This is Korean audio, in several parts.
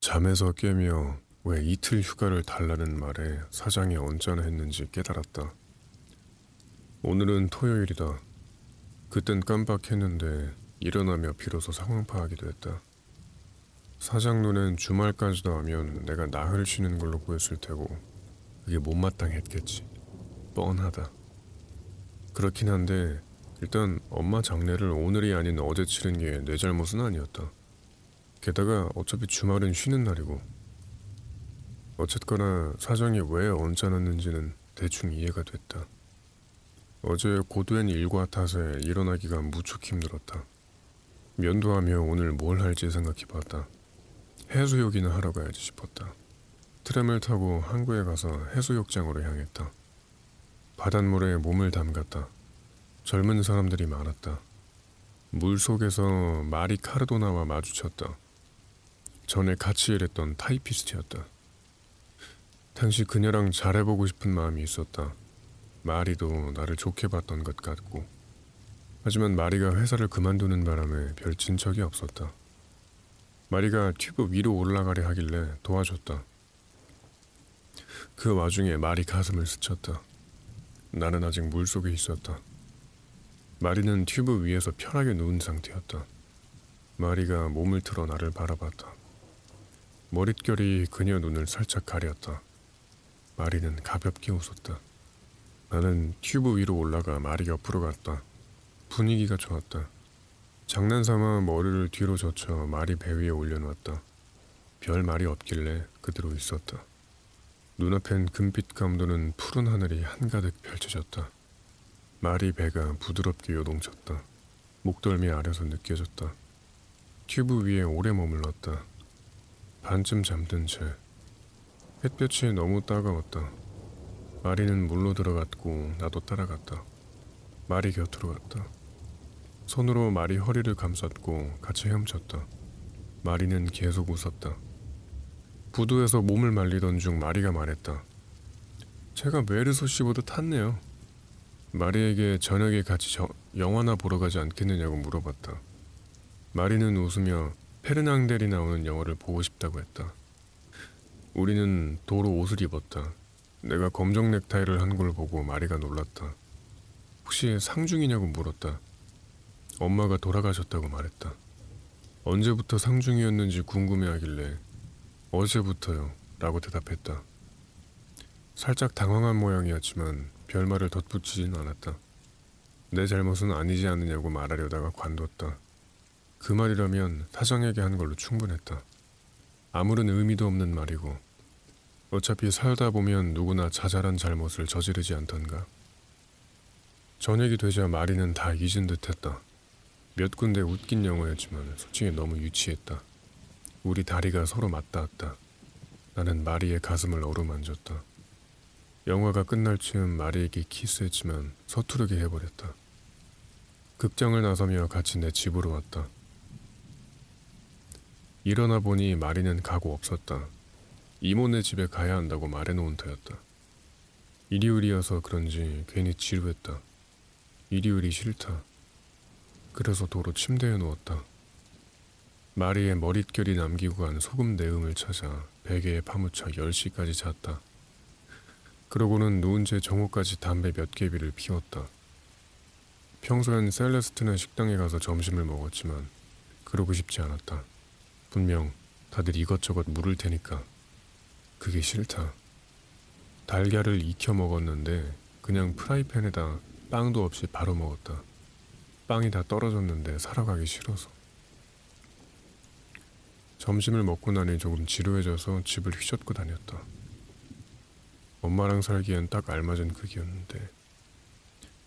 잠에서 깨며 왜 이틀 휴가를 달라는 말에 사장이 언짢아 했는지 깨달았다. 오늘은 토요일이다. 그땐 깜빡했는데 일어나며 비로소 상황 파악이 됐다. 사장 눈엔 주말까지도 하면 내가 나흘 쉬는 걸로 보였을 테고 그게 못마땅했겠지. 뻔하다. 그렇긴 한데 일단 엄마 장례를 오늘이 아닌 어제 치른 게 내 잘못은 아니었다. 게다가 어차피 주말은 쉬는 날이고 어쨌거나 사정이 왜 언짢았는지는 대충 이해가 됐다. 어제 고된 일과 탓에 일어나기가 무척 힘들었다. 면도하며 오늘 뭘 할지 생각해봤다. 해수욕이나 하러 가야지 싶었다. 트램을 타고 항구에 가서 해수욕장으로 향했다. 바닷물에 몸을 담갔다. 젊은 사람들이 많았다. 물 속에서 마리 카르도나와 마주쳤다. 전에 같이 일했던 타이피스트였다. 당시 그녀랑 잘해보고 싶은 마음이 있었다. 마리도 나를 좋게 봤던 것 같고. 하지만 마리가 회사를 그만두는 바람에 별 진척이 없었다. 마리가 튜브 위로 올라가려 하길래 도와줬다. 그 와중에 마리 가슴을 스쳤다. 나는 아직 물속에 있었다. 마리는 튜브 위에서 편하게 누운 상태였다. 마리가 몸을 틀어 나를 바라봤다. 머릿결이 그녀 눈을 살짝 가렸다. 마리는 가볍게 웃었다. 나는 튜브 위로 올라가 마리 옆으로 갔다. 분위기가 좋았다. 장난삼아 머리를 뒤로 젖혀 마리 배 위에 올려놓았다. 별 말이 없길래 그대로 있었다. 눈앞엔 금빛 감도는 푸른 하늘이 한가득 펼쳐졌다. 마리 배가 부드럽게 요동쳤다. 목덜미 아래서 느껴졌다. 튜브 위에 오래 머물렀다. 반쯤 잠든 채. 햇볕이 너무 따가웠다. 마리는 물로 들어갔고 나도 따라갔다. 마리 곁으로 갔다. 손으로 마리 허리를 감쌌고 같이 헤엄쳤다. 마리는 계속 웃었다. 부두에서 몸을 말리던 중 마리가 말했다. 제가 메르소 씨보다 탔네요. 마리에게 저녁에 같이 영화나 보러 가지 않겠느냐고 물어봤다. 마리는 웃으며 페르낭델이 나오는 영화를 보고 싶다고 했다. 우리는 도로 옷을 입었다. 내가 검정 넥타이를 한 걸 보고 마리가 놀랐다. 혹시 상중이냐고 물었다. 엄마가 돌아가셨다고 말했다. 언제부터 상중이었는지 궁금해하길래 어제부터요 라고 대답했다. 살짝 당황한 모양이었지만 별말을 덧붙이진 않았다. 내 잘못은 아니지 않느냐고 말하려다가 관뒀다. 그 말이라면 사장에게 한 걸로 충분했다. 아무런 의미도 없는 말이고 어차피 살다 보면 누구나 자잘한 잘못을 저지르지 않던가. 저녁이 되자 마리는 다 잊은 듯했다. 몇 군데 웃긴 영화였지만 솔직히 너무 유치했다. 우리 다리가 서로 맞닿았다. 나는 마리의 가슴을 어루만졌다. 영화가 끝날 즈음 마리에게 키스했지만 서투르게 해버렸다. 극장을 나서며 같이 내 집으로 왔다. 일어나 보니 마리는 가고 없었다. 이모네 집에 가야 한다고 말해놓은 터였다. 일요일이어서 그런지 괜히 지루했다. 일요일이 싫다. 그래서 도로 침대에 누웠다. 마리의 머릿결이 남기고 간 소금 내음을 찾아 베개에 파묻혀 10시까지 잤다. 그러고는 누운 채 정오까지 담배 몇 개비를 피웠다. 평소엔 셀레스트네 식당에 가서 점심을 먹었지만 그러고 싶지 않았다. 분명 다들 이것저것 물을 테니까. 그게 싫다. 달걀을 익혀 먹었는데 그냥 프라이팬에다 빵도 없이 바로 먹었다. 빵이 다 떨어졌는데 사러 가기 싫어서. 점심을 먹고 나니 조금 지루해져서 집을 휘젓고 다녔다. 엄마랑 살기엔 딱 알맞은 크기였는데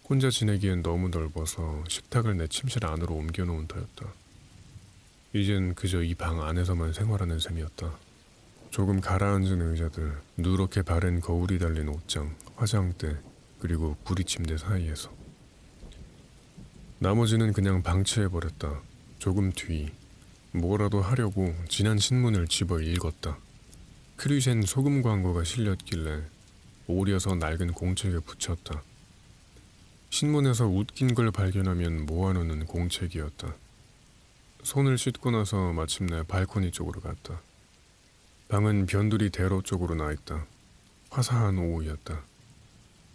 혼자 지내기엔 너무 넓어서 식탁을 내 침실 안으로 옮겨놓은 터였다. 이젠 그저 이 방 안에서만 생활하는 셈이었다. 조금 가라앉은 의자들, 누렇게 바른 거울이 달린 옷장, 화장대, 그리고 구리침대 사이에서. 나머지는 그냥 방치해버렸다. 조금 뒤 뭐라도 하려고 지난 신문을 집어 읽었다. 크류센 소금 광고가 실렸길래 오려서 낡은 공책에 붙였다. 신문에서 웃긴 걸 발견하면 모아놓는 공책이었다. 손을 씻고 나서 마침내 발코니 쪽으로 갔다. 방은 변두리 대로 쪽으로 나 있다. 화사한 오후였다.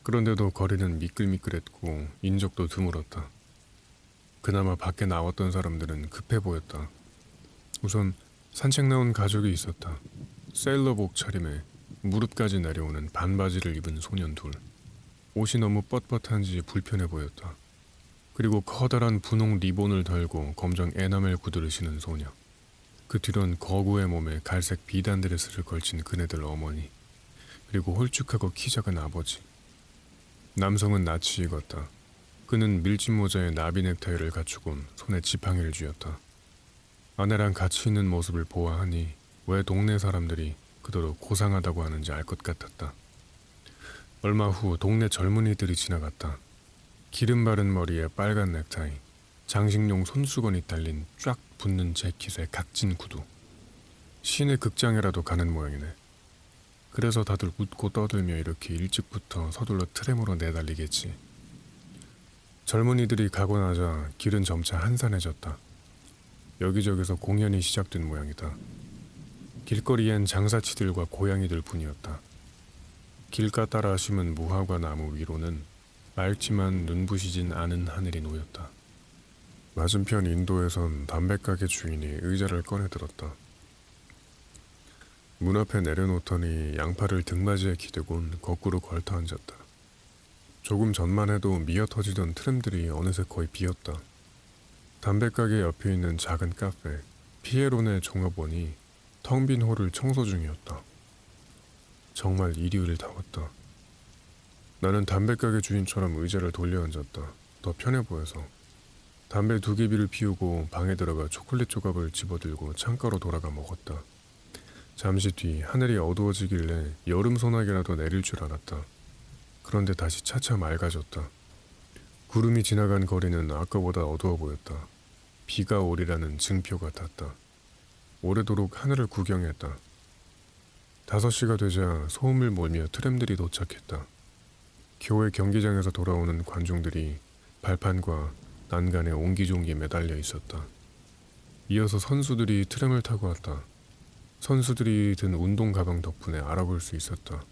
그런데도 거리는 미끌미끌했고 인적도 드물었다. 그나마 밖에 나왔던 사람들은 급해 보였다. 우선 산책 나온 가족이 있었다. 세일러복 차림에 무릎까지 내려오는 반바지를 입은 소년 둘. 옷이 너무 뻣뻣한지 불편해 보였다. 그리고 커다란 분홍 리본을 달고 검정 에나멜 구두를 신은 소녀. 그 뒤론 거구의 몸에 갈색 비단 드레스를 걸친 그네들 어머니. 그리고 홀쭉하고 키 작은 아버지. 남성은 낯이 익었다. 그는 밀짚 모자에 나비 넥타이를 갖추곤 손에 지팡이를 쥐었다. 아내랑 같이 있는 모습을 보아하니 왜 동네 사람들이 그대로 고상하다고 하는지 알 것 같았다. 얼마 후 동네 젊은이들이 지나갔다. 기름 바른 머리에 빨간 넥타이, 장식용 손수건이 달린 쫙 붙는 재킷에 각진 구두. 시내 극장이라도 가는 모양이네. 그래서 다들 웃고 떠들며 이렇게 일찍부터 서둘러 트램으로 내달리겠지. 젊은이들이 가고 나자 길은 점차 한산해졌다. 여기저기서 공연이 시작된 모양이다. 길거리엔 장사치들과 고양이들 뿐이었다. 길가 따라 심은 무화과 나무 위로는 맑지만 눈부시진 않은 하늘이 놓였다. 맞은편 인도에선 담배가게 주인이 의자를 꺼내들었다. 문 앞에 내려놓더니 양팔을 등받이에 기대곤 거꾸로 걸터 앉았다. 조금 전만 해도 미어터지던 트램들이 어느새 거의 비었다. 담배가게 옆에 있는 작은 카페 피에론의 종업원이 텅 빈 홀을 청소 중이었다. 정말 일요일다웠다. 나는 담배가게 주인처럼 의자를 돌려 앉았다. 더 편해 보여서. 담배 2개비를 피우고 방에 들어가 초콜릿 조각을 집어들고 창가로 돌아가 먹었다. 잠시 뒤 하늘이 어두워지길래 여름 소나기라도 내릴 줄 알았다. 그런데 다시 차차 맑아졌다. 구름이 지나간 거리는 아까보다 어두워 보였다. 비가 오리라는 증표 같았다. 오래도록 하늘을 구경했다. 5시가 되자 소음을 몰며 트램들이 도착했다. 교회 경기장에서 돌아오는 관중들이 발판과 난간에 옹기종기 매달려 있었다. 이어서 선수들이 트램을 타고 왔다. 선수들이 든 운동 가방 덕분에 알아볼 수 있었다.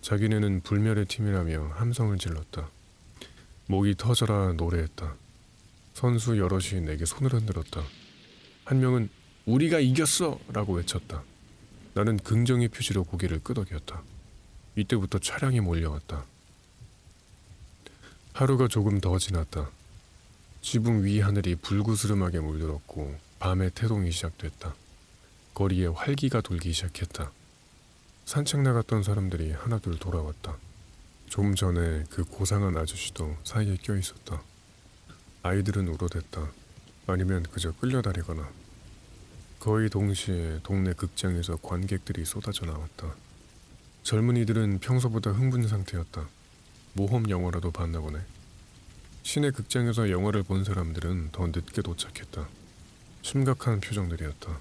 자기네는 불멸의 팀이라며 함성을 질렀다. 목이 터져라 노래했다. 선수 여럿이 내게 손을 흔들었다. 한 명은 우리가 이겼어! 라고 외쳤다. 나는 긍정의 표시로 고개를 끄덕였다. 이때부터 차량이 몰려왔다. 하루가 조금 더 지났다. 지붕 위 하늘이 불구스름하게 물들었고 밤의 태동이 시작됐다. 거리에 활기가 돌기 시작했다. 산책 나갔던 사람들이 하나둘 돌아왔다. 좀 전에 그 고상한 아저씨도 사이에 껴있었다. 아이들은 울어댔다. 아니면 그저 끌려다니거나. 거의 동시에 동네 극장에서 관객들이 쏟아져 나왔다. 젊은이들은 평소보다 흥분 상태였다. 모험 영화라도 봤나 보네. 시내 극장에서 영화를 본 사람들은 더 늦게 도착했다. 심각한 표정들이었다.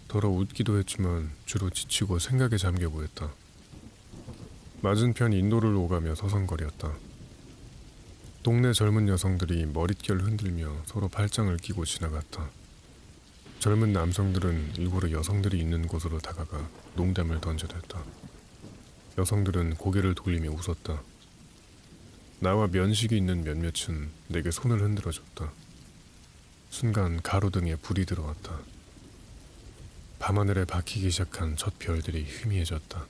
더러 웃기도 했지만 주로 지치고 생각에 잠겨 보였다. 맞은편 인도를 오가며 서성거렸다. 동네 젊은 여성들이 머릿결 흔들며 서로 팔짱을 끼고 지나갔다. 젊은 남성들은 일부러 여성들이 있는 곳으로 다가가 농담을 던져댔다. 여성들은 고개를 돌리며 웃었다. 나와 면식이 있는 몇몇은 내게 손을 흔들어줬다. 순간 가로등에 불이 들어왔다. 밤하늘에 박히기 시작한 첫 별들이 희미해졌다.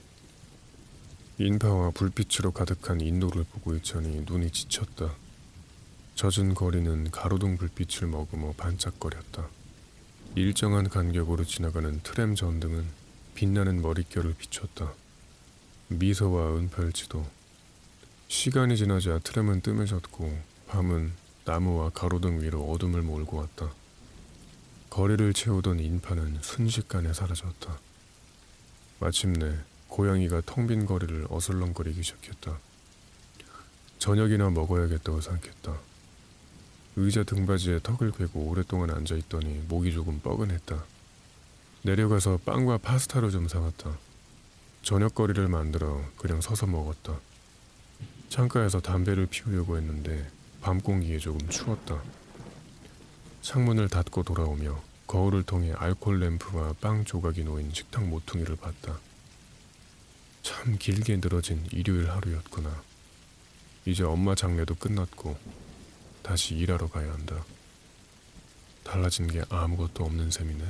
인파와 불빛으로 가득한 인도를 보고 있자니 눈이 지쳤다. 젖은 거리는 가로등 불빛을 머금어 반짝거렸다. 일정한 간격으로 지나가는 트램 전등은 빛나는 머릿결을 비췄다. 미소와 은팔찌도. 시간이 지나자 트램은 뜸해졌고 밤은 나무와 가로등 위로 어둠을 몰고 왔다. 거리를 채우던 인파는 순식간에 사라졌다. 마침내 고양이가 텅 빈 거리를 어슬렁거리기 시작했다. 저녁이나 먹어야겠다고 생각했다. 의자 등받이에 턱을 괴고 오랫동안 앉아있더니 목이 조금 뻐근했다. 내려가서 빵과 파스타를 좀 사왔다. 저녁거리를 만들어 그냥 서서 먹었다. 창가에서 담배를 피우려고 했는데 밤 공기에 조금 추웠다. 창문을 닫고 돌아오며 거울을 통해 알코올 램프와 빵 조각이 놓인 식탁 모퉁이를 봤다. 참 길게 늘어진 일요일 하루였구나. 이제 엄마 장례도 끝났고 다시 일하러 가야 한다. 달라진 게 아무것도 없는 셈이네.